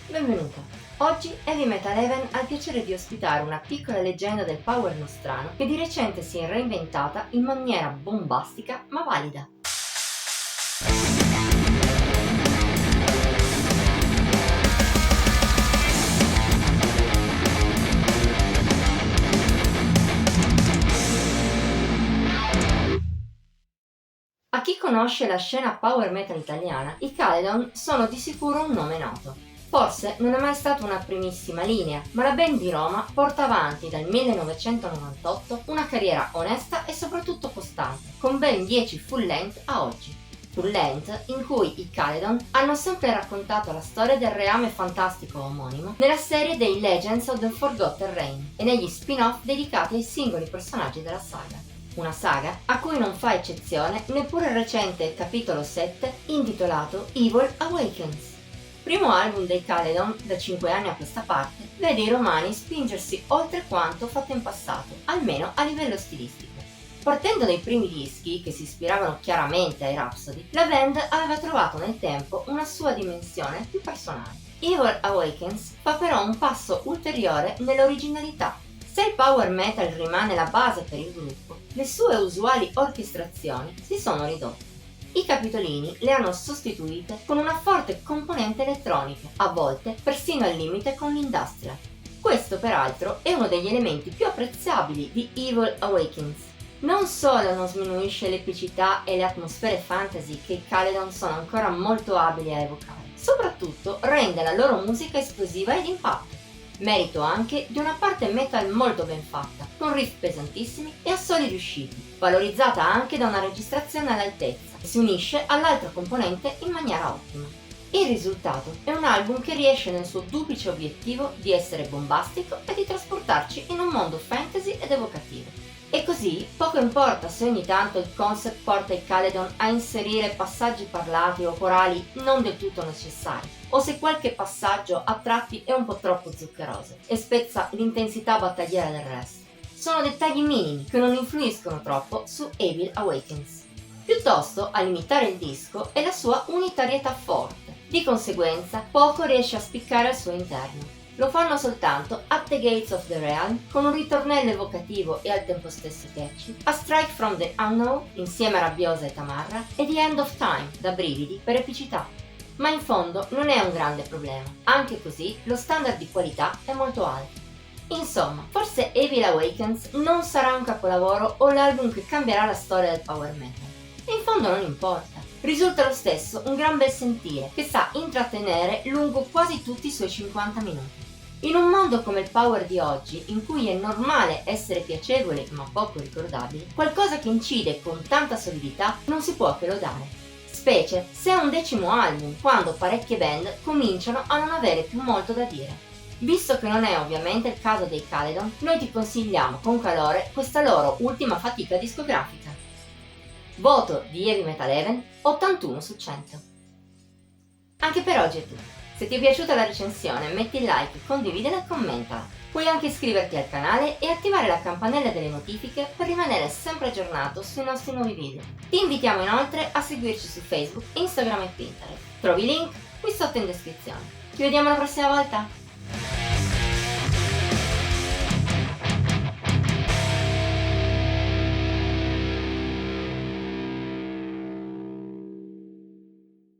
Benvenuta! Oggi Heavy Metal Even ha il piacere di ospitare una piccola leggenda del power nostrano che di recente si è reinventata in maniera bombastica ma valida. A chi conosce la scena power metal italiana, i Caledon sono di sicuro un nome noto. Forse non è mai stata una primissima linea, ma la band di Roma porta avanti dal 1998 una carriera onesta e soprattutto costante, con ben 10 full length a oggi. Full length in cui i Caledon hanno sempre raccontato la storia del reame fantastico omonimo nella serie dei Legends of the Forgotten Realm e negli spin-off dedicati ai singoli personaggi della saga. Una saga a cui non fa eccezione neppure il recente capitolo 7 intitolato Evil Awakens. Primo album dei Caledon da 5 anni a questa parte, vede i romani spingersi oltre quanto fatto in passato, almeno a livello stilistico. Partendo dai primi dischi, che si ispiravano chiaramente ai Rhapsody, la band aveva trovato nel tempo una sua dimensione più personale. Evil Awakens fa però un passo ulteriore nell'originalità. Se il power metal rimane la base per il gruppo, le sue usuali orchestrazioni si sono ridotte. I capitolini le hanno sostituite con una forte componente elettronica, a volte persino al limite con l'industrial. Questo peraltro è uno degli elementi più apprezzabili di Evil Awakens. Non solo non sminuisce l'epicità e le atmosfere fantasy che i Caledon sono ancora molto abili a evocare, soprattutto rende la loro musica esplosiva ed impatto. Merito anche di una parte metal molto ben fatta, con riff pesantissimi e assoli riusciti, valorizzata anche da una registrazione all'altezza, che si unisce all'altra componente in maniera ottima. Il risultato è un album che riesce nel suo duplice obiettivo di essere bombastico e di trasportarci in un mondo fantasy ed evocativo. E così poco importa se ogni tanto il concept porta i Caledon a inserire passaggi parlati o corali non del tutto necessari, o se qualche passaggio a tratti è un po' troppo zuccheroso e spezza l'intensità battagliera del resto. Sono dettagli minimi che non influiscono troppo su Evil Awakens. Piuttosto a limitare il disco è la sua unitarietà forte, di conseguenza poco riesce a spiccare al suo interno. Lo fanno soltanto At the Gates of the Realm, con un ritornello evocativo e al tempo stesso catchy, A Strike from the Unknown, insieme a Rabbiosa e Tamarra, e The End of Time, da brividi, per epicità. Ma in fondo non è un grande problema, anche così lo standard di qualità è molto alto. Insomma, forse Evil Awakens non sarà un capolavoro o l'album che cambierà la storia del power metal. E in fondo non importa. Risulta lo stesso un gran bel sentire che sa intrattenere lungo quasi tutti i suoi 50 minuti. In un mondo come il power di oggi, in cui è normale essere piacevoli ma poco ricordabili, qualcosa che incide con tanta solidità non si può che lodare. Specie se è un 10° album, quando parecchie band cominciano a non avere più molto da dire. Visto che non è ovviamente il caso dei Caledon, noi ti consigliamo con calore questa loro ultima fatica discografica. Voto di Heavy Metal Even 81 su 100. Anche per oggi è tutto. Se ti è piaciuta la recensione metti il like, condividila e commentala. Puoi anche iscriverti al canale e attivare la campanella delle notifiche per rimanere sempre aggiornato sui nostri nuovi video. Ti invitiamo inoltre a seguirci su Facebook, Instagram e Pinterest. Trovi i link qui sotto in descrizione. Ci vediamo la prossima volta!